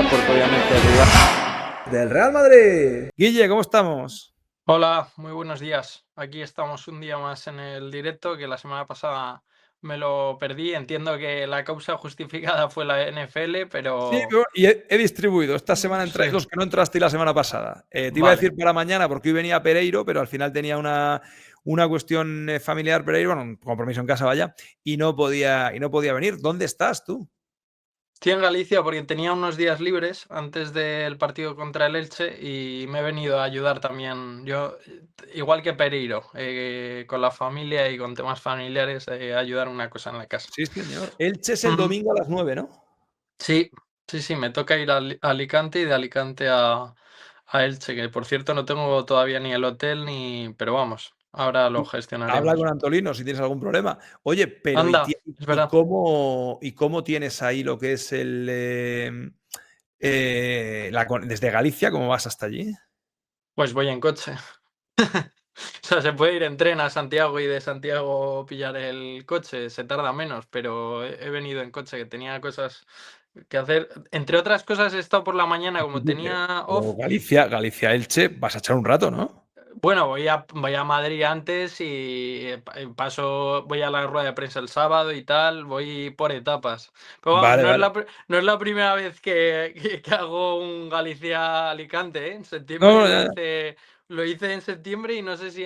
Galicia, porque obviamente el rival del Real Madrid. Guille, ¿cómo estamos? Hola, muy buenos días. Aquí estamos un día más en el directo, que la semana pasada me lo perdí. Entiendo que la causa justificada fue la NFL, pero... Sí, y he distribuido. Esta semana entráis Sí. los que no entrasteis la semana pasada. Te iba a Vale. decir para mañana, porque hoy venía Pereiro, pero al final tenía una cuestión familiar Pereiro, bueno, un compromiso en casa, vaya, y no podía venir. ¿Dónde estás tú? Estoy en Galicia porque tenía unos días libres antes del partido contra el Elche y me he venido a ayudar también. Yo, igual que Pereiro, con la familia y con temas familiares, ayudar una cosa en la casa. Sí, señor. Elche es el domingo a las 9, ¿no? Sí, me toca ir a Alicante y de Alicante a Elche, que por cierto no tengo todavía ni el hotel pero vamos, ahora lo Habla gestionaremos. con Antolino si tienes algún problema. Oye, pero Anda, es verdad. ¿cómo tienes ahí lo que es desde Galicia, cómo vas hasta allí? Pues voy en coche. O sea, se puede ir en tren a Santiago y de Santiago pillar el coche, se tarda menos, pero he venido en coche, que tenía cosas que hacer. Entre otras cosas, he estado por la mañana, como tenía off. Galicia, Elche, vas a echar un rato, ¿no? Bueno, voy a Madrid antes y voy a la rueda de prensa el sábado y tal, voy por etapas. Pero vamos, Vale, vale. no es la primera vez que hago un Galicia-Alicante, ¿eh? En septiembre No, ya. lo hice en septiembre y no sé si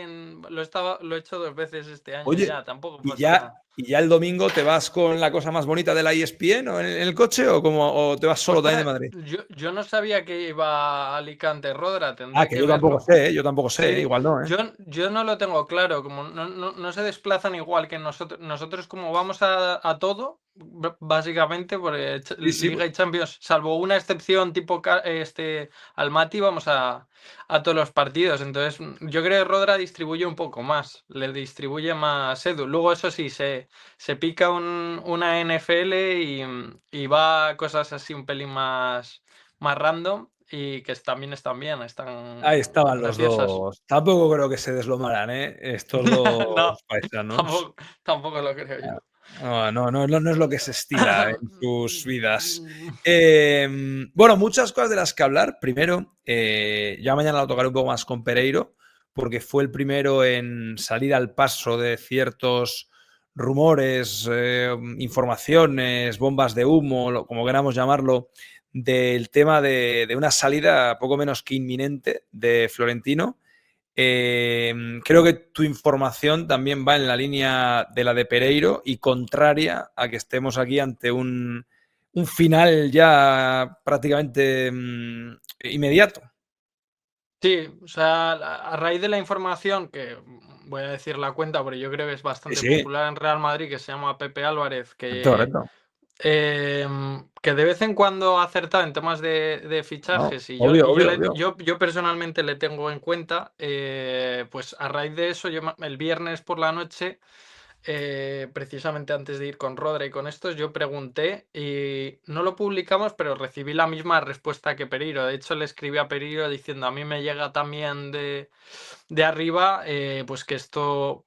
lo he hecho 2 veces este año Oye, ya, tampoco ¿y pasa nada. ya el domingo te vas con la cosa más bonita de la ESPN o en el coche o te vas solo también de Ostras, Madrid? yo no sabía que iba a Alicante Rodra, tendré Que que yo tampoco verlo. sé, yo tampoco sé, Sí, igual no, ¿eh? yo no lo tengo claro, como no se desplazan igual que nosotros. Nosotros como vamos a todo, básicamente, porque Sí, sí. Liga y Champions, salvo una excepción tipo Almaty, vamos a todos los partidos. Entonces, yo creo que Rodra distribuye un poco más, le distribuye más Edu. Luego, eso sí, se pica una NFL y va a cosas así un pelín más random. Y que también están bien, están Ahí estaban los graciosas. dos. Tampoco creo que se deslomaran, ¿eh? Estos dos No, paisanos. tampoco lo creo yo. No es lo que se estila en sus vidas. Bueno, muchas cosas de las que hablar. Primero, ya mañana lo tocaré un poco más con Pereiro, porque fue el primero en salir al paso de ciertos rumores, informaciones, bombas de humo, como queramos llamarlo, del tema de una salida poco menos que inminente de Florentino. Creo que tu información también va en la línea de la de Pereiro y contraria a que estemos aquí ante un final ya prácticamente inmediato. Sí, o sea, a raíz de la información que voy a decir la cuenta, porque yo creo que es bastante Sí, popular en Real Madrid, que se llama Pepe Álvarez, correcto. que de vez en cuando ha acertado en temas de fichajes y Obvio. yo personalmente le tengo en cuenta, pues a raíz de eso, el viernes por la noche, precisamente antes de ir con Rodri y con estos, yo pregunté y no lo publicamos, pero recibí la misma respuesta que Pereiro. De hecho, le escribí a Pereiro diciendo, a mí me llega también de arriba, pues que esto,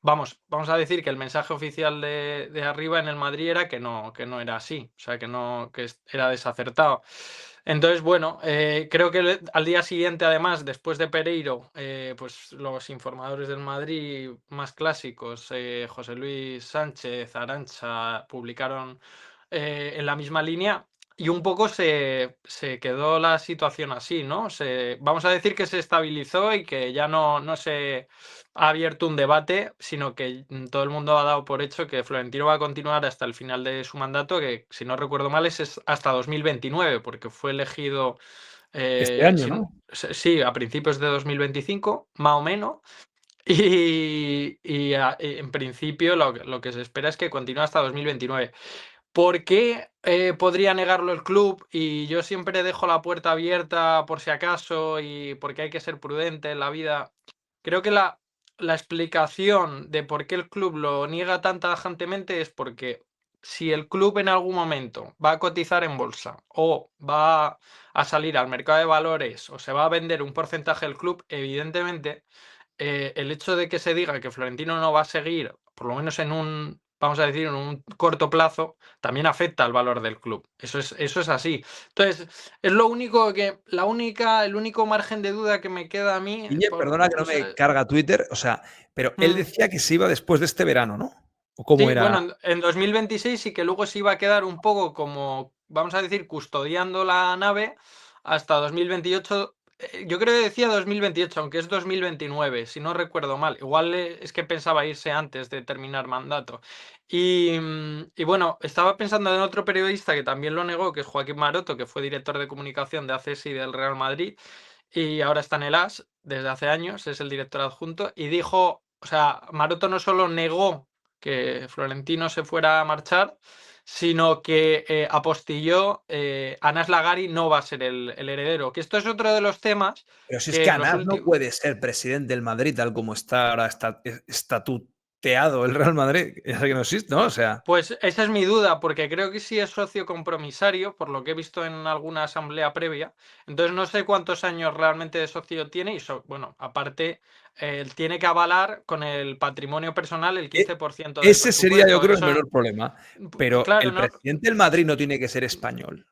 vamos a decir que el mensaje oficial de arriba en el Madrid era que no era así, o sea, que era desacertado. Entonces, bueno, creo que al día siguiente, además, después de Pereiro, pues los informadores del Madrid más clásicos, José Luis Sánchez, Arantxa, publicaron en la misma línea. Y un poco se quedó la situación así, ¿no? Vamos a decir que se estabilizó y que ya no se ha abierto un debate, sino que todo el mundo ha dado por hecho que Florentino va a continuar hasta el final de su mandato, que si no recuerdo mal es hasta 2029, porque fue elegido Este año, ¿no? sí, a principios de 2025, más o menos. Y en principio lo que se espera es que continúe hasta 2029. ¿Por qué podría negarlo el club? Y yo siempre dejo la puerta abierta por si acaso y porque hay que ser prudente en la vida. Creo que la explicación de por qué el club lo niega tan tajantemente es porque si el club en algún momento va a cotizar en bolsa o va a salir al mercado de valores o se va a vender un porcentaje del club, evidentemente el hecho de que se diga que Florentino no va a seguir, por lo menos vamos a decir, en un corto plazo, también afecta al valor del club. Eso es así. Entonces, es lo único el único margen de duda que me queda a mí. Guille, perdona que no me carga Twitter, o sea, pero él decía que se iba después de este verano, ¿no? ¿O cómo Sí, era? bueno, en 2026 y que luego se iba a quedar un poco como, vamos a decir, custodiando la nave hasta 2028. Yo creo que decía 2028, aunque es 2029, si no recuerdo mal. Igual es que pensaba irse antes de terminar mandato. Y bueno, estaba pensando en otro periodista que también lo negó, que es Joaquín Maroto, que fue director de comunicación de ACS y del Real Madrid, y ahora está en el AS desde hace años, es el director adjunto, y dijo, o sea, Maroto no solo negó que Florentino se fuera a marchar, sino que apostilló Anas Lagari no va a ser el heredero. Que esto es otro de los temas Pero si es que que en los Anas no últimos... puede ser presidente del Madrid tal como está ahora estatuteado el Real Madrid, ya sé que no existe, ¿no? O sea, Pues esa es mi duda, porque creo que sí es socio compromisario, por lo que he visto en alguna asamblea previa. Entonces no sé cuántos años realmente de socio tiene y, bueno, aparte, él tiene que avalar con el patrimonio personal el e- 15% del ese sería, yo presupuesto. creo, el Eso, menor problema. Pero claro, el no, presidente del Madrid no tiene que ser español.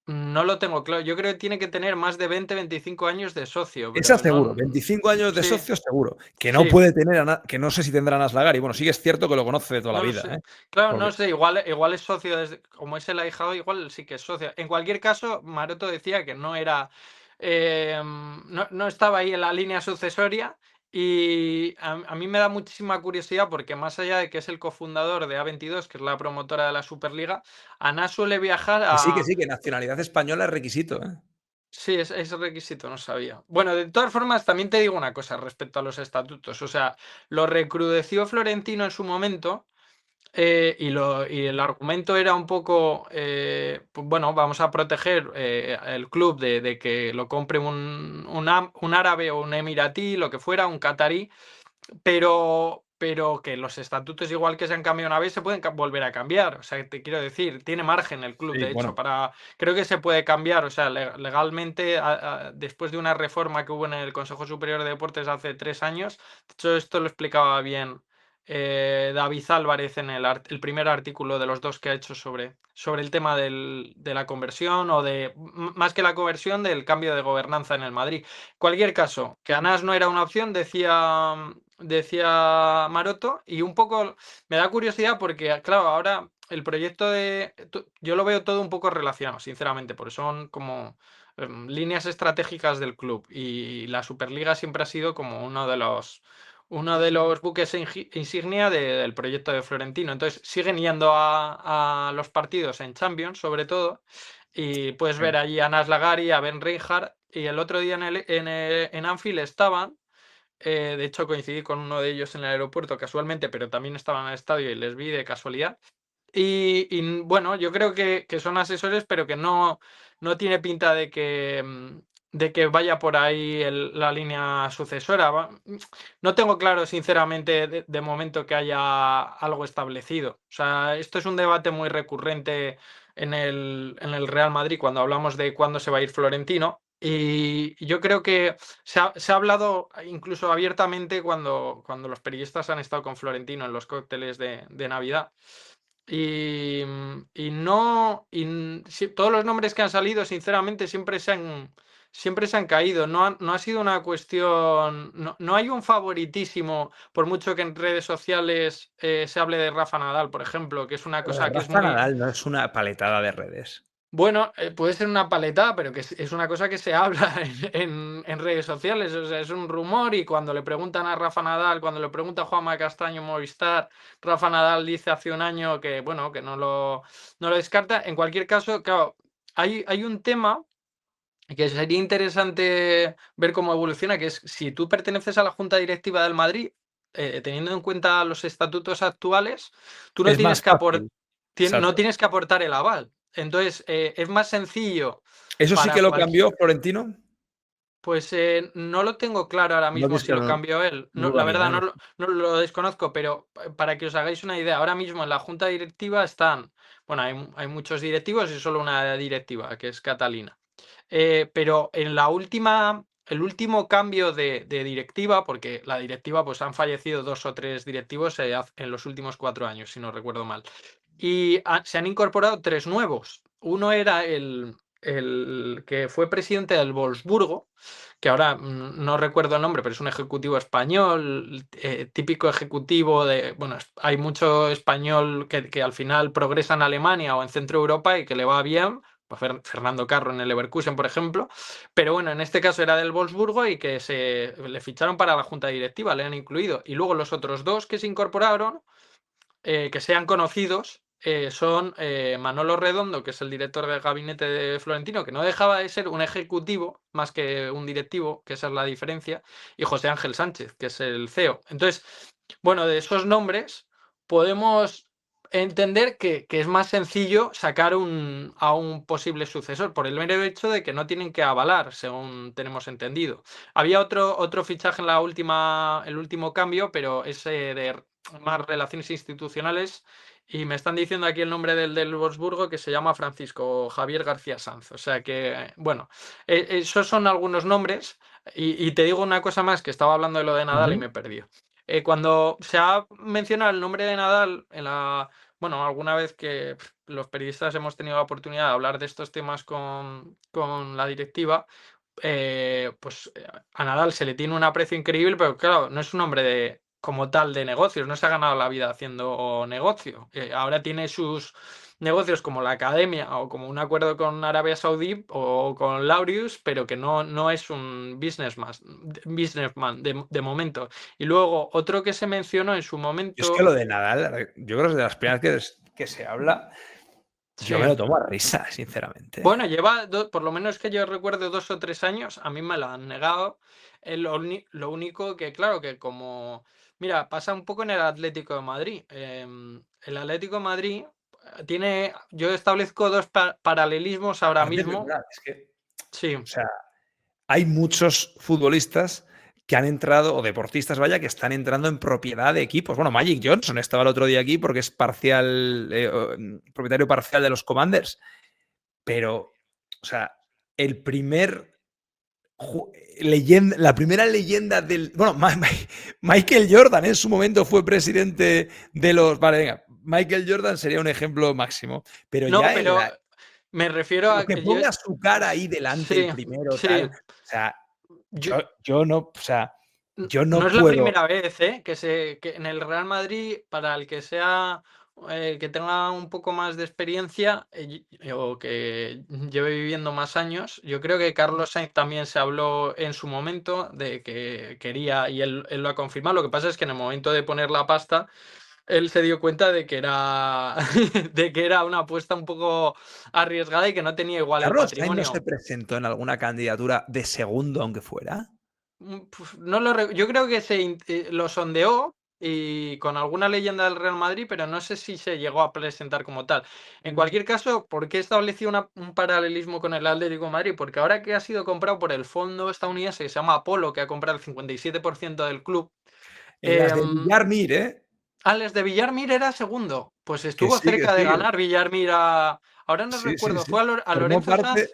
no lo tengo claro. Yo creo que tiene que tener más de 20-25 años de socio, Esa pero seguro, no. 25 años de Sí, socio seguro. Que no sí. puede tener, que no sé si tendrá Anas Lagari. Bueno, sí que es cierto que lo conoce de toda la No lo vida, sé. ¿eh? Claro, no Porque sé, igual es socio, como es el ahijado, igual sí que es socio. En cualquier caso, Maroto decía que no era, no estaba ahí en la línea sucesoria y a mí me da muchísima curiosidad porque más allá de que es el cofundador de A22, que es la promotora de la Superliga, Ana suele viajar que a... sí, que nacionalidad española es requisito, ¿eh? Sí, es requisito, no sabía. Bueno, de todas formas, también te digo una cosa respecto a los estatutos. O sea, lo recrudeció Florentino en su momento. Y el argumento era un poco, pues bueno, vamos a proteger el club de que lo compre un árabe o un emiratí, lo que fuera, un catarí, pero que los estatutos, igual que se han cambiado una vez, se pueden volver a cambiar. O sea, te quiero decir, tiene margen el club, Sí, de hecho, bueno, creo que se puede cambiar. O sea, legalmente, después de una reforma que hubo en el Consejo Superior de Deportes hace 3 años, de hecho, esto lo explicaba bien David Álvarez en el primer artículo de los dos que ha hecho sobre el tema de la conversión o más que la conversión, del cambio de gobernanza en el Madrid. Cualquier caso, que Anas no era una opción, decía Maroto, y un poco me da curiosidad porque, claro, ahora el proyecto yo lo veo todo un poco relacionado, sinceramente, porque son como líneas estratégicas del club y la Superliga siempre ha sido como uno de los buques insignia del proyecto de Florentino. Entonces siguen yendo a los partidos en Champions, sobre todo, y puedes ver allí a Nas Lagari, a Ben Reinhardt, y el otro día en Anfield estaban, de hecho coincidí con uno de ellos en el aeropuerto casualmente, pero también estaban en el estadio y les vi de casualidad. Y bueno, yo creo que son asesores, pero que no tiene pinta de que vaya por ahí la línea sucesora. No tengo claro, sinceramente, de momento que haya algo establecido. O sea, esto es un debate muy recurrente en el Real Madrid cuando hablamos de cuándo se va a ir Florentino. Y yo creo que se ha hablado incluso abiertamente cuando los periodistas han estado con Florentino en los cócteles de Navidad. Y no, todos los nombres que han salido, sinceramente, siempre se han caído. No ha sido una cuestión, no hay un favoritísimo, por mucho que en redes sociales se hable de Rafa Nadal, por ejemplo, que es una lo de cosa que es Rafa muy... Nadal no es una paletada de redes. Bueno, puede ser una paletada, pero que es una cosa que se habla en redes sociales. O sea, es un rumor y cuando le preguntan a Rafa Nadal, cuando le pregunta a Juanma Castaño en Movistar, Rafa Nadal dice hace un año que, bueno, que no lo descarta. En cualquier caso, claro, hay un tema que sería interesante ver cómo evoluciona, que es si tú perteneces a la Junta Directiva del Madrid, teniendo en cuenta los estatutos actuales, tú no Es tienes más que fácil. no Exacto. tienes que aportar el aval. Entonces, es más sencillo ¿Eso sí para que lo cualquier... cambió Florentino? Pues no lo tengo claro ahora No mismo tienes si que lo no, cambió él. no lo La cambió, verdad, ¿no? no lo desconozco, pero para que os hagáis una idea, ahora mismo en la Junta Directiva están, bueno, hay muchos directivos y solo una directiva, que es Catalina. Pero en la última el último cambio de directiva, porque la directiva, pues han fallecido 2 o 3 directivos en los últimos 4 años, si no recuerdo mal. Y se han incorporado 3 nuevos. Uno era el que fue presidente del Wolfsburgo, que ahora no recuerdo el nombre, pero es un ejecutivo español, típico ejecutivo de, bueno, hay mucho español que al final progresa en Alemania o en Centro Europa y que le va bien, pues Fernando Carro en el Leverkusen, por ejemplo, pero bueno, en este caso era del Wolfsburgo y que le ficharon para la junta directiva, le han incluido. Y luego los otros 2 que se incorporaron, que sean conocidos, son Manolo Redondo, que es el director del gabinete de Florentino, que no dejaba de ser un ejecutivo más que un directivo, que esa es la diferencia, y José Ángel Sánchez, que es el CEO. Entonces, bueno, de esos nombres podemos entender que es más sencillo sacar a un posible sucesor, por el mero hecho de que no tienen que avalar, según tenemos entendido. Había otro fichaje en el último cambio, pero es de más relaciones institucionales, y me están diciendo aquí el nombre del Wolfsburgo, que se llama Francisco Javier García Sanz. O sea que, bueno, esos son algunos nombres. Y te digo una cosa más, que estaba hablando de lo de Nadal y me perdí. Cuando se ha mencionado el nombre de Nadal bueno, alguna vez que los periodistas hemos tenido la oportunidad de hablar de estos temas con la directiva, pues a Nadal se le tiene un aprecio increíble, pero claro, no es un hombre como tal de negocios, no se ha ganado la vida haciendo negocio. Ahora tiene sus negocios como la academia o como un acuerdo con Arabia Saudí o con Laureus, pero que no es un businessman de momento. Y luego otro que se mencionó en su Yo momento. es que lo de Nadal, yo creo que es de las primeras que se habla, yo me Sí. lo tomo a risa, sinceramente. Bueno, lleva, por lo menos que yo recuerdo, 2 o 3 años, a mí me lo han negado. Lo único que, claro, que como, mira, pasa un poco en el Atlético de Madrid. El Atlético de Madrid yo establezco 2 paralelismos ahora Aparte, mismo. perdona, es que, Sí, o sea, hay muchos futbolistas que han entrado, o deportistas, vaya, que están entrando en propiedad de equipos. Bueno, Magic Johnson estaba el otro día aquí porque es propietario parcial de los Commanders. Pero, o sea, el primer la primera leyenda del. Bueno, Michael Jordan en su momento fue presidente de los. Vale, venga, Michael Jordan sería un ejemplo máximo. Pero no, ya pero me refiero pero a que que yo. ponga su cara ahí delante el Sí, primero, tal. sí. O sea, Yo, yo no. O sea, yo No no es la puedo. primera vez, que en el Real Madrid, para el que sea, que tenga un poco más de experiencia, o que lleve viviendo más años, yo creo que Carlos Sainz también se habló en su momento de que quería, y él lo ha confirmado. Lo que pasa es que en el momento de poner la pasta, él se dio cuenta de que era, de que era una apuesta un poco arriesgada y que no tenía igual el ¿Carlos Sainz no se patrimonio. presentó en alguna candidatura de segundo, aunque fuera? Pues yo creo que lo sondeó y con alguna leyenda del Real Madrid, pero no sé si se llegó a presentar como tal. En cualquier caso, ¿por qué estableció un paralelismo con el Atlético de Madrid? Porque ahora que ha sido comprado por el fondo estadounidense que se llama Apollo, que ha comprado el 57% del club. En las de Villar ¿eh? Alex de Villarmir era segundo. Pues Que estuvo sí, que cerca de sí. ganar Villarmir ahora no Sí, sí, recuerdo, sí. fue a Lorenzo Sanz.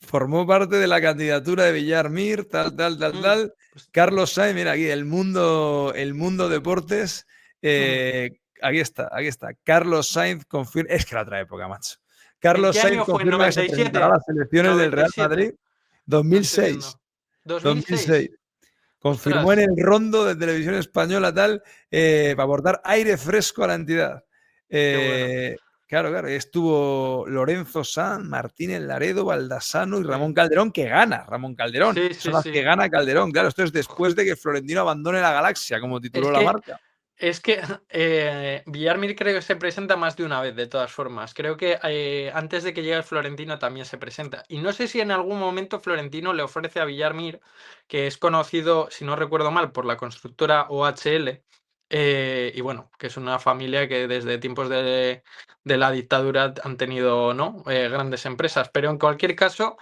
Formó parte de la candidatura de Villar Mm, tal. pues, Carlos Sainz, mira aquí, el mundo deportes. Aquí está. Carlos Sainz confirma. Es que la otra época, macho. ¿En Carlos qué Sainz año fue? confirma que se presentará a ¿97? las elecciones del Real 97. Madrid No estoy 2006. viendo. 2006. 2006. Confirmó en Ostras. el rondo de televisión española tal para aportar aire fresco a la entidad. Qué bueno. Claro, estuvo Lorenzo Sanz, Martínez Laredo, Baldassano y Ramón Sí. Calderón, que gana Ramón Calderón. Sí, Son sí, las que sí. gana Calderón. Claro, esto es después de que Florentino abandone la galaxia, como Es tituló la que marca. Villarmir creo que se presenta más de una vez, de todas formas. Creo que antes de que llegue el Florentino también se presenta. Y no sé si en algún momento Florentino le ofrece a Villarmir, que es conocido, si no recuerdo mal, por la constructora OHL. Y bueno, que es una familia que desde tiempos de la dictadura han tenido, ¿no? Grandes empresas. Pero en cualquier caso,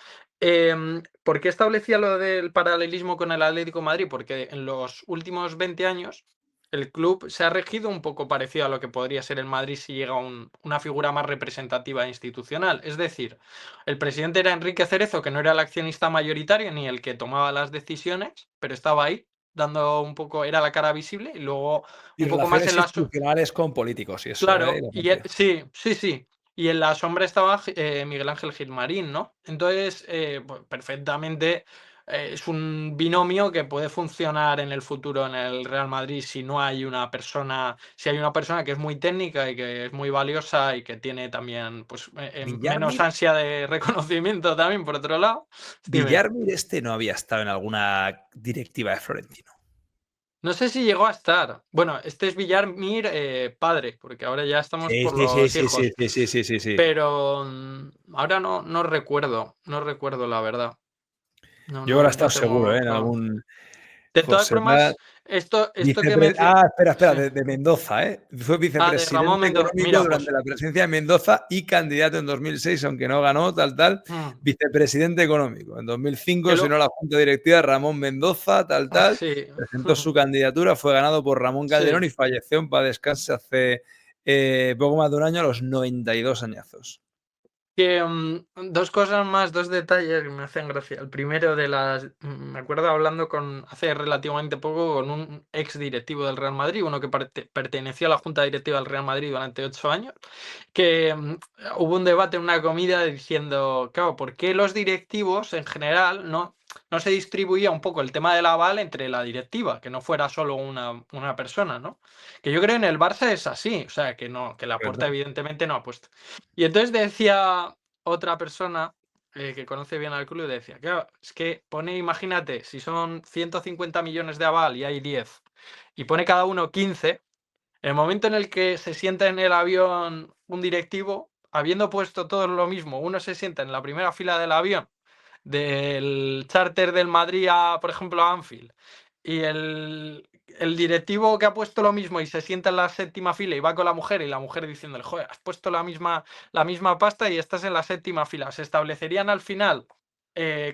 ¿por qué establecía lo del paralelismo con el Atlético de Madrid? Porque en los últimos 20 años el club se ha regido un poco parecido a lo que podría ser el Madrid si llega una figura más representativa e institucional. Es decir, el presidente era Enrique Cerezo, que no era el accionista mayoritario ni el que tomaba las decisiones, pero estaba ahí, dando un poco, era la cara visible, y luego Y un poco más relaciones en la... institucionales con políticos y eso, Claro, la y hostia. sí, sí, sí. Y en la sombra estaba Miguel Ángel Gilmarín, ¿no? Entonces, pues perfectamente es un binomio que puede funcionar en el futuro en el Real Madrid si no hay una persona, si hay una persona que es muy técnica y que es muy valiosa y que tiene también pues menos Villarmir, ansia de reconocimiento también, por otro lado. Dime. Villarmir no había estado en alguna directiva de Florentino. No sé si llegó a estar. Bueno, este es Villarmir padre, porque ahora ya estamos Sí, por sí, sí, los sí, sí, hijos. sí, sí, sí, sí, sí. Pero ahora no recuerdo, no recuerdo la verdad. No, Yo ahora he no estado seguro, tengo, en claro. algún De todas José Blas, formas, esto que espera, sí. de Mendoza, ¿eh? Fue Ah, de Ramón vicepresidente Mendoza. económico Mira, durante pues. la presidencia de Mendoza y candidato en 2006, aunque no ganó, mm, vicepresidente económico. En que 2005, si lo, no la junta directiva, Ramón Mendoza, sí. presentó su candidatura, fue ganado por Ramón Calderón Sí. y falleció en paz descanse hace poco más de un año, a los 92 añazos. Que, dos cosas más, dos detalles que me hacen gracia. El primero de las. Me acuerdo hablando hace relativamente poco con un ex directivo del Real Madrid, uno que perteneció a la junta directiva del Real Madrid durante 8 años, que hubo un debate en una comida diciendo, claro, ¿por qué los directivos en general no se distribuía un poco el tema del aval entre la directiva, que no fuera solo una persona, ¿no? Que yo creo en el Barça es así, o sea, que no, que la puerta ¿Verdad? evidentemente no ha puesto. Y entonces decía otra persona que conoce bien al club, decía, claro, es que pone, imagínate, si son 150 millones de aval y hay 10, y pone cada uno 15, el momento en el que se sienta en el avión un directivo, habiendo puesto todo lo mismo, uno se sienta en la primera fila del avión, del charter del Madrid a, por ejemplo, a Anfield, y el directivo que ha puesto lo mismo y se sienta en la séptima fila y va con la mujer y la mujer diciéndole, joder, has puesto la misma pasta y estás en la séptima fila. Se establecerían al final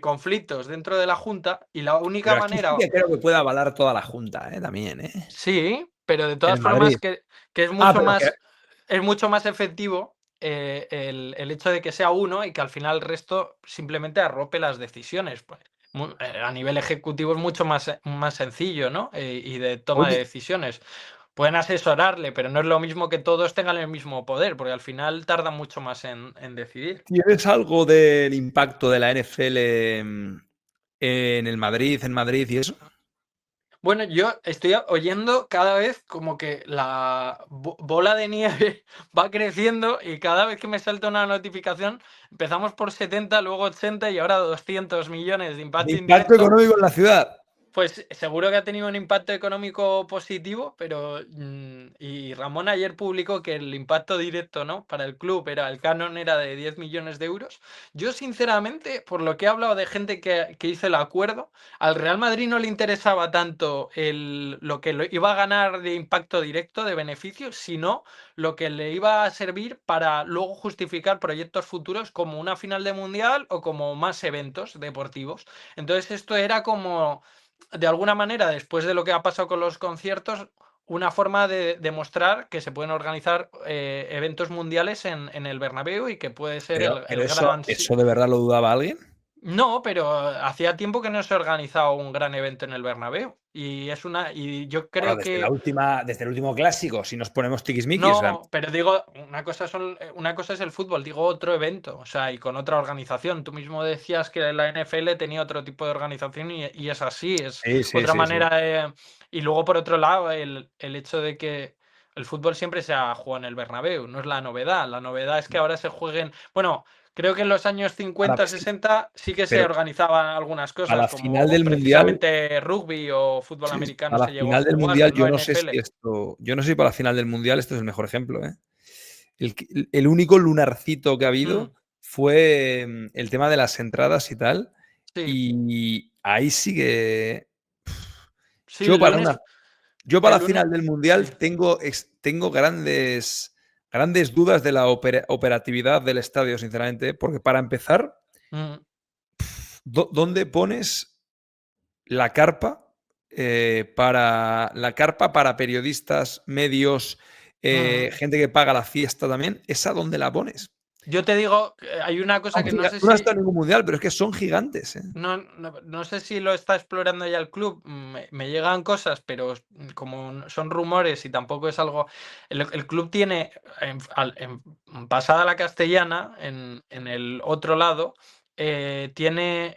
conflictos dentro de la Junta y la única Pero aquí sí manera, que creo que puede avalar toda la Junta, también, ¿eh? sí, pero de En todas el Madrid. formas que Pero que es mucho más efectivo el hecho de que sea uno y que al final el resto simplemente arrope las decisiones. Pues, a nivel ejecutivo es mucho más sencillo, ¿no? Y de toma de Oye, decisiones. Pueden asesorarle, pero no es lo mismo que todos tengan el mismo poder, porque al final tarda mucho más en decidir. ¿tienes algo del impacto de la NFL en Madrid y eso? Bueno, yo estoy oyendo cada vez como que la bola de nieve va creciendo y cada vez que me salta una notificación, empezamos por 70, luego 80 y ahora 200 millones de De impacto impacto indirecto. económico en la ciudad. Pues seguro que ha tenido un impacto económico positivo, pero y Ramón ayer publicó que el impacto directo, ¿no? Para el club el canon era de 10 millones de euros. Yo, sinceramente, por lo que he hablado de gente que hizo el acuerdo, al Real Madrid no le interesaba tanto lo que iba a ganar de impacto directo, de beneficios, sino lo que le iba a servir para luego justificar proyectos futuros como una final de mundial o como más eventos deportivos. Entonces esto era como de alguna manera, después de lo que ha pasado con los conciertos, una forma de demostrar que se pueden organizar eventos mundiales en el Bernabéu y que puede ser Pero el gran... eso de verdad lo dudaba alguien. No, pero hacía tiempo que no se organizaba un gran evento en el Bernabéu. Y yo Bueno, creo que desde el último clásico, si nos ponemos tiquismiquis. no, pero digo, una cosa es el fútbol, digo otro evento, o sea, y con otra organización. Tú mismo decías que la NFL tenía otro tipo de organización y es así, es Sí, sí, otra sí, sí. manera de... Y luego, por otro lado, el hecho de que el fútbol siempre se ha jugado en el Bernabéu, no es la novedad. La novedad es que ahora se jueguen... Bueno, creo que en los años Ahora, 50, 60 sí que se pero organizaban algunas a cosas, la final como del Mundial, precisamente rugby o fútbol sí, americano a la se llegó a final del jugar, Mundial, pero no yo no sé si NFL. yo no sé si para la final del Mundial esto es el mejor ejemplo, ¿eh? El único lunarcito que ha Mm, habido fue el tema de las entradas y tal. sí. Y ahí sí que. Sí, Yo el para lunes, una, yo para el la final lunes, del sí. Mundial tengo grandes dudas de la operatividad del estadio, sinceramente, porque para empezar, Mm, ¿dónde pones la carpa para la carpa, para periodistas, medios, gente que paga la fiesta también, ¿esa dónde la pones? Yo te digo, hay una cosa que no sé Tú no has si. estado en ningún mundial, pero es que son gigantes. No sé si lo está explorando ya el club. Me llegan cosas, pero como son rumores y tampoco es algo. El club tiene, pasada la Castellana, en el otro lado, tiene.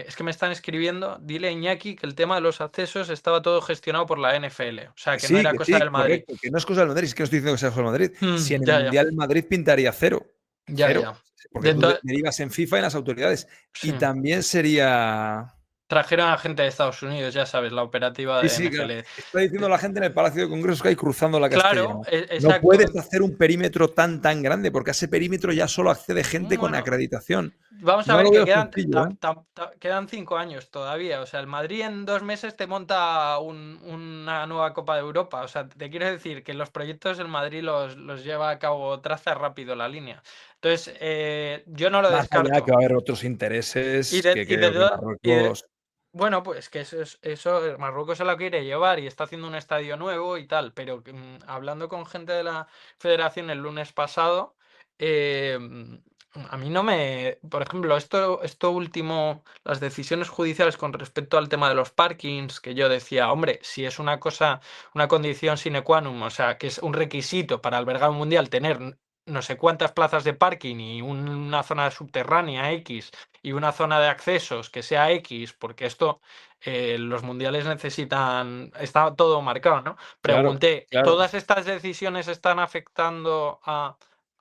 Es que me están escribiendo. Dile a Iñaki que el tema de los accesos estaba todo gestionado por la NFL. O sea, que no era Que cosa sí, del Madrid. correcto, que no es cosa del Madrid, es que no estoy diciendo que sea cosa del Madrid. Si en el Ya, ya. mundial el Madrid pintaría cero. Ya, Cero. ya. Porque tú derivas en FIFA y en las autoridades. Sí. Y también sería. Trajeron a gente de Estados Unidos, ya sabes, la operativa Sí, de sí, claro. NFL. Está diciendo la gente en el Palacio de Congresos que hay cruzando la Castellana. Claro, No exacto. puedes hacer un perímetro tan grande, porque a ese perímetro ya solo accede gente con Bueno, acreditación. vamos a No ver lo que veo quedan, sencillo, ¿eh? quedan 5 años todavía. O sea, el Madrid en 2 meses te monta una nueva Copa de Europa. O sea, te quiero decir que los proyectos el Madrid los lleva a cabo, traza rápido la línea. Entonces, yo no lo Más allá que descarto. va a haber otros Y intereses de, que y de creo que toda- y de- Marruecos. bueno, pues que eso Marruecos se lo quiere llevar y está haciendo un estadio nuevo y tal, pero hablando con gente de la federación el lunes pasado, a mí no me, por ejemplo, esto último, las decisiones judiciales con respecto al tema de los parkings, que yo decía, hombre, si es una cosa, una condición sine qua non, o sea, que es un requisito para albergar un mundial tener no sé cuántas plazas de parking y una zona subterránea X y una zona de accesos que sea X, porque esto, los mundiales necesitan, está todo marcado, ¿no? Claro, Pregunté, claro. ¿todas estas decisiones están afectando a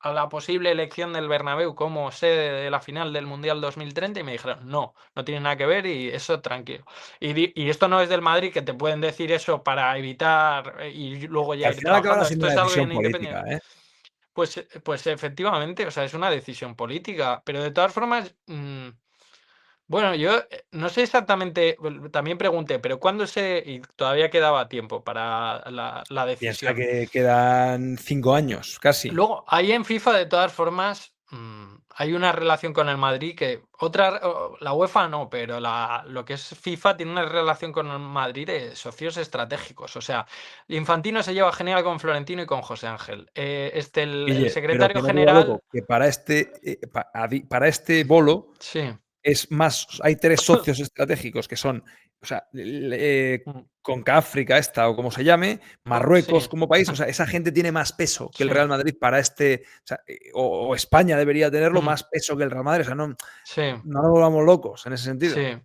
la posible elección del Bernabéu como sede de la final del Mundial 2030? Y me dijeron, no, no tiene nada que ver y eso tranquilo. Y esto no es del Madrid, que te pueden decir eso para evitar y luego Que ya al ir final acabará trabajando. siendo Esto una es algo decisión bien política, independiente. ¿eh? Pues efectivamente, o sea, es una decisión política, pero de todas formas, bueno, yo no sé exactamente, también pregunté, pero ¿cuándo y todavía quedaba tiempo para la Piensa decisión? que quedan 5 años, casi. Luego, ahí en FIFA, de todas formas, hay una relación con el Madrid que la UEFA no, pero lo que es FIFA tiene una relación con el Madrid de socios estratégicos. O sea, Infantino se lleva genial con Florentino y con José Ángel. El Oye, pero secretario que no te vuelva general, loco, que para este bolo sí. es más, hay 3 socios estratégicos que son, o sea, mm, África esta o como se llame, Sí, Marruecos como país, o sea, esa gente tiene más peso que el sí, Real Madrid para o sea, o España debería tenerlo mm, más peso que el Real Madrid, o sea, no, sí, no nos volvamos locos en ese sentido. sí.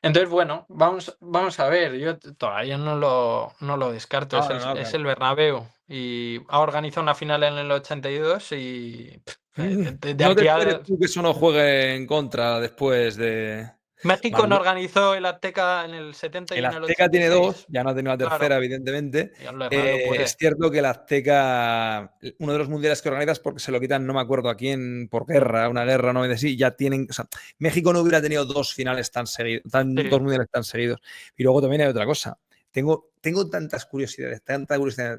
Entonces, bueno, vamos a ver. Yo todavía no lo descarto. No, Es no, el, no, es claro. el Bernabéu y ha organizado una final en el 82 y de No te aquí esperes a. tú que eso no juegue en contra después de México no Marruecos. organizó el Azteca en el 70 y El en el Azteca tiene 2, 86. ya no ha tenido la tercera, Claro, evidentemente. y el Bernabéu Es puede. cierto que el Azteca, uno de los mundiales que organizas, porque se lo quitan, no me acuerdo a quién, por guerra, una guerra, no me sí, ya tienen. O sea, México no hubiera tenido 2 finales tan seguidos, Sí. 2 mundiales tan seguidos. Y luego también hay otra cosa. Tengo tanta curiosidad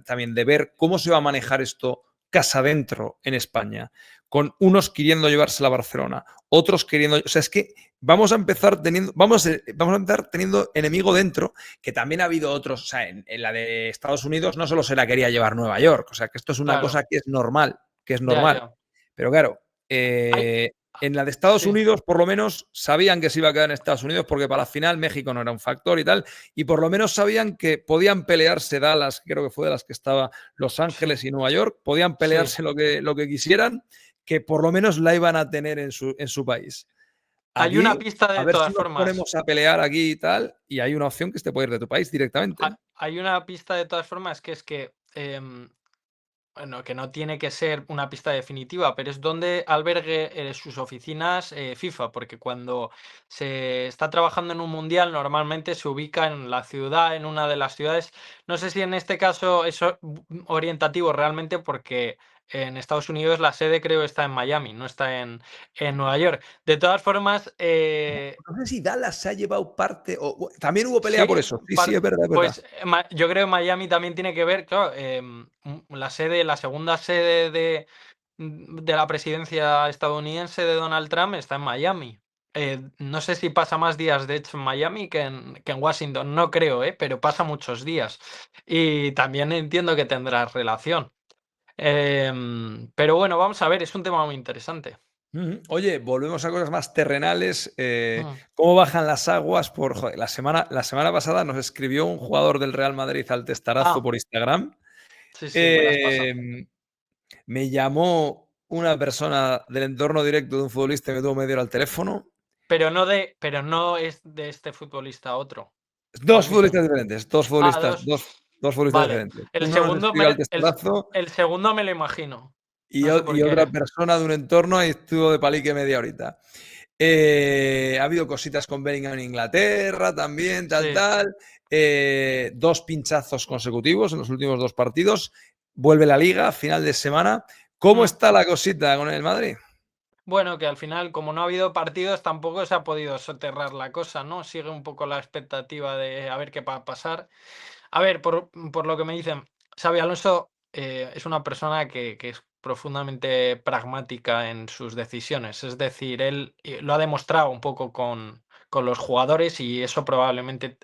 también de ver cómo se va a manejar esto casa adentro en España, con unos queriendo llevársela a Barcelona, otros queriendo. O sea, es que vamos a empezar teniendo enemigo dentro, que también ha habido otros. O sea, en la de Estados Unidos no solo se la quería llevar Nueva York. O sea, que esto es una cosa Claro, que es normal, que es ya, normal. ya. Pero claro, Hay, en la de Estados sí, Unidos, por lo menos sabían que se iba a quedar en Estados Unidos porque para la final México no era un factor y tal. Y por lo menos sabían que podían pelearse Dallas, creo que fue de las que estaba Los sí, Ángeles y Nueva York, podían sí. pelearse lo que quisieran, que por lo menos la iban a tener en su país. Hay una Aquí, pista a de ver si todas nos formas. ponemos a pelear aquí y tal, y hay una opción que te puede ir de tu país directamente. Hay una pista de todas formas que es que bueno, que no tiene que ser una pista definitiva, pero es donde albergue sus oficinas FIFA, porque cuando se está trabajando en un mundial normalmente se ubica en la ciudad, en una de las ciudades. No sé si en este caso es orientativo realmente porque en Estados Unidos la sede creo está en Miami, no está en Nueva York. De todas formas, No sé si Dallas se ha llevado parte, o también hubo pelea por sí, eso. Sí, sí, es verdad, es verdad. pues yo creo que Miami también tiene que ver, claro, la segunda sede de la presidencia estadounidense de Donald Trump está en Miami. No sé si pasa más días, de hecho, en Miami que en Washington, no creo, pero pasa muchos días. Y también entiendo que tendrá relación. Pero bueno, vamos a ver, es un tema muy interesante. Oye, volvemos a cosas más terrenales. Mm. ¿Cómo bajan las aguas? Joder, la semana pasada nos escribió un jugador del Real Madrid al testarazo Ah, por Instagram. sí, sí, me las pasa. Me llamó una persona del entorno directo de un futbolista y me tuvo media hora al teléfono. Pero no es de este futbolista otro. ¿O Dos es futbolistas diferente? diferentes, dos Ah, futbolistas, dos. dos futbolistas Vale. diferentes. El Uno nos segundo escribió al me, el, testarazo el segundo me lo imagino. y, No sé por y otra qué. persona de un entorno y estuvo de palique media horita. Ha habido cositas con Bellingham en Inglaterra también, tal, Sí. tal. Dos pinchazos consecutivos en los últimos dos partidos. Vuelve la Liga, final de semana. ¿Cómo Mm. está la cosita con el Madrid? Bueno, que al final, como no ha habido partidos, tampoco se ha podido soterrar la cosa, ¿no? Sigue un poco la expectativa de a ver qué va a pasar. A ver, por lo que me dicen, Xabi Alonso es una persona que es profundamente pragmática en sus decisiones. Es decir, él lo ha demostrado un poco con los jugadores y eso probablemente,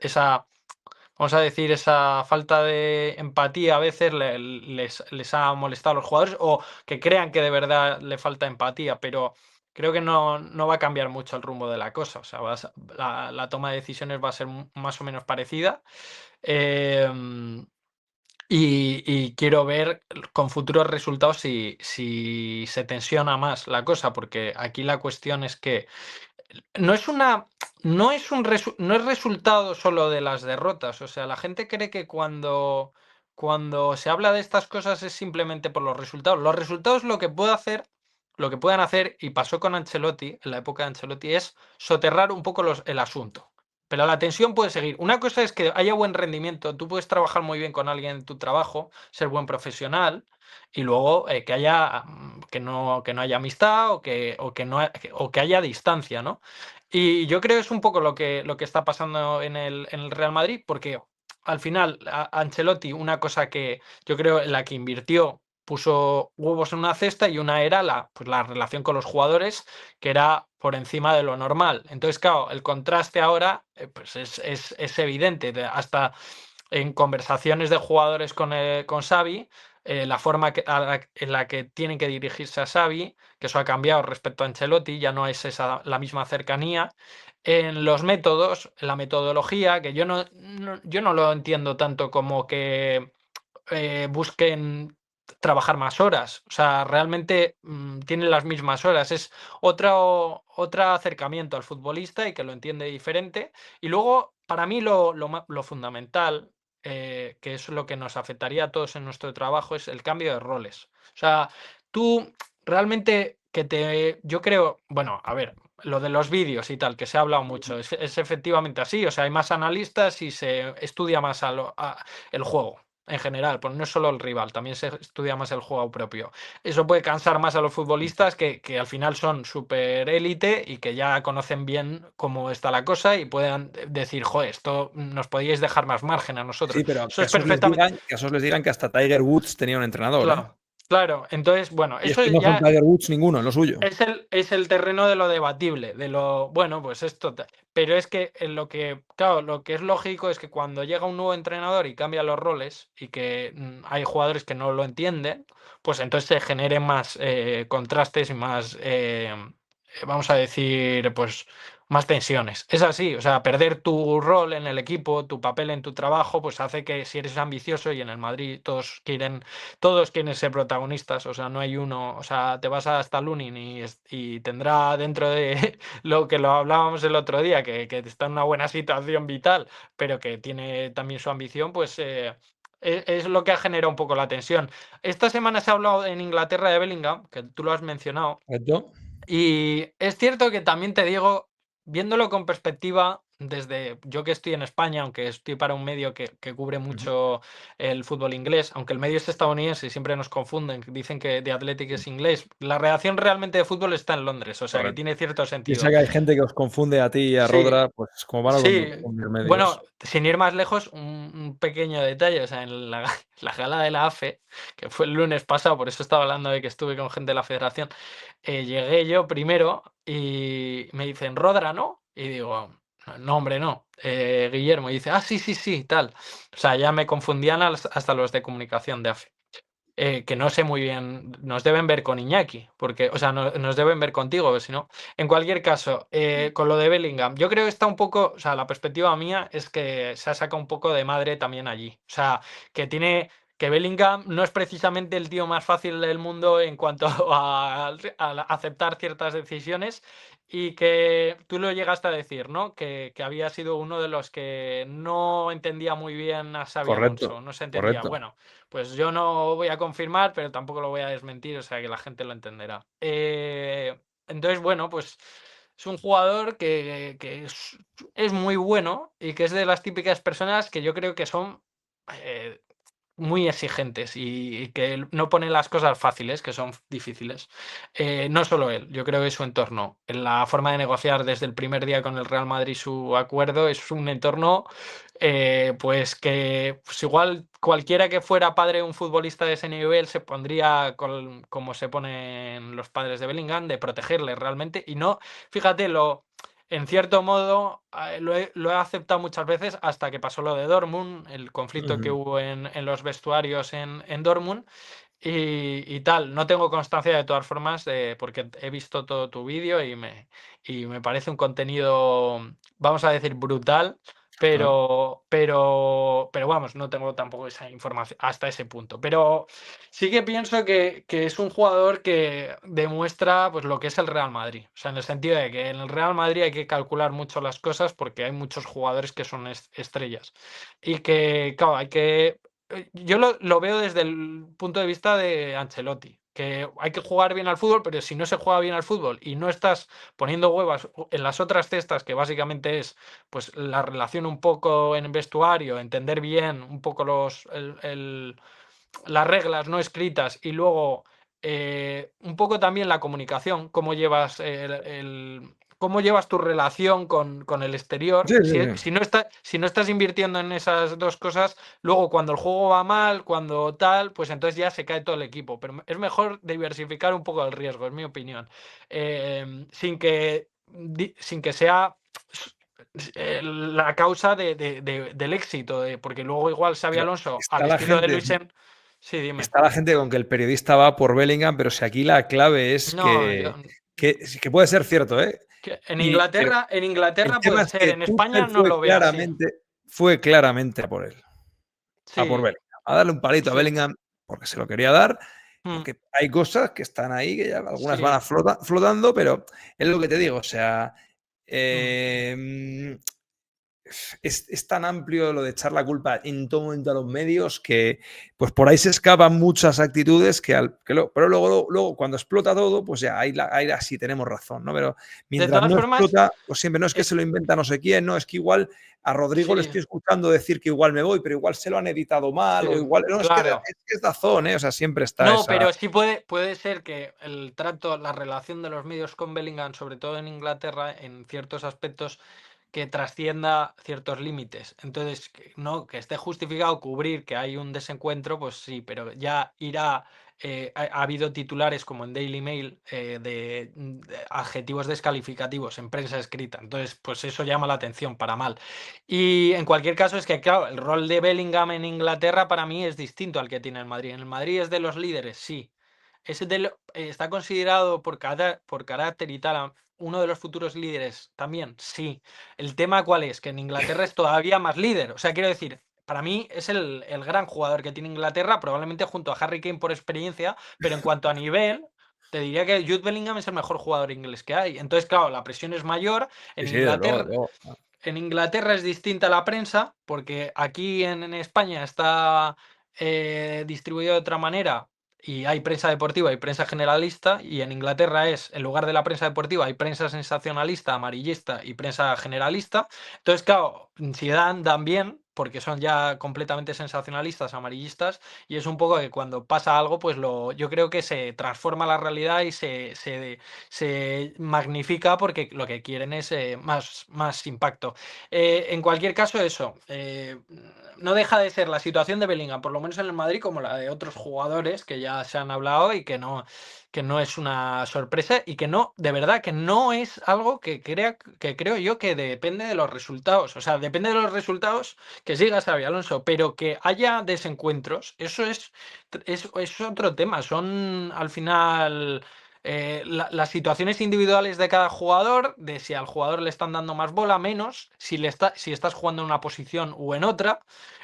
vamos a decir, esa falta de empatía a veces les ha molestado a los jugadores o que crean que de verdad le falta empatía, pero creo que no va a cambiar mucho el rumbo de la cosa. O sea, la toma de decisiones va a ser más o menos parecida. Em, y quiero ver con futuros resultados si se tensiona más la cosa, porque aquí la cuestión es que no es una, no es resultado solo de las derrotas. O sea, la gente cree que cuando se habla de estas cosas es simplemente por los resultados. Los resultados lo que puedan hacer, y pasó con Ancelotti, en la época de Ancelotti, es soterrar un poco el asunto. Pero la tensión puede seguir. Una cosa es que haya buen rendimiento, tú puedes trabajar muy bien con alguien en tu trabajo, ser buen profesional, y luego que no haya amistad o que haya distancia, ¿no? Y yo creo que es un poco lo que está pasando en el Real Madrid, porque al final Ancelotti, una cosa que yo creo en la que invirtió, puso huevos en una cesta y una era pues la relación con los jugadores, que era por encima de lo normal. Entonces, claro, el contraste ahora pues es evidente. Hasta en conversaciones de jugadores con Xavi, la forma en la que tienen que dirigirse a Xavi, que eso ha cambiado respecto a Ancelotti, ya no es la misma cercanía. En los métodos, en la metodología, que yo no lo entiendo tanto como que busquen trabajar más horas. O sea, realmente tienen las mismas horas. Es otro acercamiento al futbolista y que lo entiende diferente. Y luego, para mí, lo fundamental, que es lo que nos afectaría a todos en nuestro trabajo, es el cambio de roles. O sea, tú realmente yo creo, bueno, a ver, lo de los vídeos y tal, que se ha hablado mucho, es efectivamente así. O sea, hay más analistas y se estudia más el juego en general, pues no es solo el rival, también se estudia más el juego propio. Eso puede cansar más a los futbolistas que al final son súper élite y que ya conocen bien cómo está la cosa y puedan decir, joder, esto nos podíais dejar más margen a Sí, nosotros. pero Eso es perfectamente. que esos les digan que hasta Tiger Woods tenía un entrenador, ¿eh? Claro, claro. Entonces, bueno, Y es eso que no son ya Tiger Woods ninguno en lo suyo. es el terreno de lo debatible, bueno, pues esto, pero es que claro, lo que es lógico es que cuando llega un nuevo entrenador y cambia los roles y que hay jugadores que no lo entienden, pues entonces se generen más contrastes y más, vamos a decir, pues más tensiones. Es así, o sea, perder tu rol en el equipo, tu papel en tu trabajo, pues hace que si eres ambicioso y en el Madrid todos quieren ser protagonistas, o sea, no hay uno, o sea, te vas hasta Lunin y tendrá dentro de lo hablábamos el otro día, que está en una buena situación vital, pero que tiene también su ambición, pues es lo que ha generado un poco la tensión. Esta semana se ha hablado en Inglaterra de Bellingham, que tú lo has mencionado, ¿Correcto? y es cierto que también te digo, viéndolo con perspectiva, desde yo que estoy en España, aunque estoy para un medio que cubre Ujú. mucho el fútbol inglés, aunque el medio es estadounidense y siempre nos confunden, dicen que The Athletic es inglés, la redacción realmente de fútbol está en Londres, o sea que Correcto. tiene cierto Y sentido. sé que hay gente que os confunde a ti y a Sí, Rodra, pues como van a sí, confundir bueno, medios. sin ir más lejos, un pequeño detalle, o sea, en la, la gala de la AFE, que fue el lunes pasado, por eso estaba hablando de que estuve con gente de la federación, llegué yo primero y me dicen, Rodra, ¿no? Y digo, no, hombre, no, Guillermo, y dice, ah, sí, sí, sí, tal. O sea, ya me confundían hasta los de comunicación de AFE. Que no sé muy bien, nos deben ver con Iñaki, porque, o sea, nos deben ver contigo, si no. En cualquier caso, con lo de Bellingham, yo creo que está un poco, o sea, la perspectiva mía es que se ha sacado un poco de madre también allí. O sea, que Bellingham no es precisamente el tío más fácil del mundo en cuanto a aceptar ciertas decisiones y que tú lo llegaste a decir, ¿no? Que había sido uno de los que no entendía muy bien a Xabi Correcto, Alonso, no se entendía. correcto. Bueno, pues yo no voy a confirmar, pero tampoco lo voy a desmentir, o sea que la gente lo entenderá. Entonces, bueno, pues es un jugador que es muy bueno y que es de las típicas personas que yo creo que son eh, muy exigentes y que no ponen las cosas fáciles, que son difíciles. No solo él, yo creo que su entorno, en la forma de negociar desde el primer día con el Real Madrid su acuerdo, es un entorno pues que pues igual cualquiera que fuera padre de un futbolista de ese nivel se pondría como se ponen los padres de Bellingham, de protegerle realmente y no, fíjate, en cierto modo, lo he aceptado muchas veces hasta que pasó lo de Dortmund, el conflicto que Ujú. hubo en los vestuarios en Dortmund y tal. No tengo constancia de todas formas, porque he visto todo tu vídeo y me parece un contenido, vamos a decir, brutal, Claro. pero vamos, no tengo tampoco esa información hasta ese punto. Pero sí que pienso que es un jugador que demuestra pues, lo que es el Real Madrid. O sea, en el sentido de que en el Real Madrid hay que calcular mucho las cosas porque hay muchos jugadores que son estrellas. Y que, claro, yo lo veo desde el punto de vista de Ancelotti, que hay que jugar bien al fútbol, pero si no se juega bien al fútbol y no estás poniendo huevas en las otras cestas, que básicamente es pues la relación un poco en vestuario, entender bien un poco las reglas no escritas y luego un poco también la comunicación, cómo llevas tu relación con el Sí, exterior. sí, Si, sí. si no si no estás invirtiendo en esas dos cosas, luego cuando el juego va mal, cuando tal, pues entonces ya se cae todo el equipo. Pero es mejor diversificar un poco el riesgo, es mi opinión. Sin que sea la causa del éxito, porque luego igual Xabi Pero Alonso, al está la estilo de gente, Luis. Sí, dime. está la gente con que el periodista va por Bellingham, pero si aquí la clave es No, yo, que puede ser cierto, ¿eh? en Pero Inglaterra, en el Inglaterra puede tema es ser, que en España Tuchel no lo ve así. fue claramente a por él, a por Sí, Bellingham, a darle un palito a sí, Bellingham porque se lo quería dar, mm, porque hay cosas que están ahí, que ya algunas van sí, flotando, pero es lo que te digo, o sea, mm. eh, es tan amplio lo de echar la culpa en todo momento a los medios que pues por ahí se escapan muchas actitudes pero luego cuando explota todo, pues ya ahí sí tenemos razón, ¿no? Pero De mientras todas no formas, explota, pues siempre no es que eh, se lo inventa no sé quién, no, es que igual a Rodrigo le sí, estoy escuchando decir que igual me voy, pero igual se lo han editado mal, sí, o igual, no, claro. es Dazón, ¿eh? O sea, siempre está No, esa. pero sí puede ser que el trato, la relación de los medios con Bellingham, sobre todo en Inglaterra, en ciertos aspectos, que trascienda ciertos límites. Entonces, no, que esté justificado cubrir que hay un desencuentro, pues sí, pero ya irá. Ha habido titulares como en Daily Mail de adjetivos descalificativos en prensa escrita. Entonces, pues eso llama la atención para mal. Y en cualquier caso, es que, claro, el rol de Bellingham en Inglaterra para mí es distinto al que tiene el Madrid. En el Madrid es de los líderes, sí. Está considerado por carácter y tal, uno de los futuros líderes también, sí. El tema cuál es, que en Inglaterra es todavía más líder. O sea, quiero decir, para mí es el gran jugador que tiene Inglaterra, probablemente junto a Harry Kane por experiencia, pero en cuanto a nivel, te diría que Jude Bellingham es el mejor jugador inglés que hay. Entonces, claro, la presión es mayor. Sí, En sí, de luego, de Inglaterra, luego. en Inglaterra es distinta la prensa, porque aquí en España está distribuido de otra manera. y hay prensa deportiva y prensa generalista, y en Inglaterra es, en lugar de la prensa deportiva, hay prensa sensacionalista, amarillista y prensa generalista. Entonces, claro, si dan bien, porque son ya completamente sensacionalistas, amarillistas, y es un poco que cuando pasa algo, pues yo creo que se transforma la realidad y se magnifica porque lo que quieren es más impacto. En cualquier caso, eso. No deja de ser la situación de Bellingham, por lo menos en el Madrid, como la de otros jugadores que ya se han hablado y que no es una sorpresa y que no, de verdad, que no es algo que creo yo que depende de los resultados. O sea, depende de los resultados que siga Xabi Alonso, pero que haya desencuentros, eso es otro tema. Son al final las situaciones individuales de cada jugador, de si al jugador le están dando más bola, menos, si estás jugando en una posición o en otra,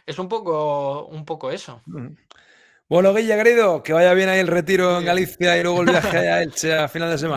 es un poco eso. Bueno, Guille, querido, que vaya bien ahí el retiro Muy en bien. Galicia y luego el viaje a Elche a final de semana.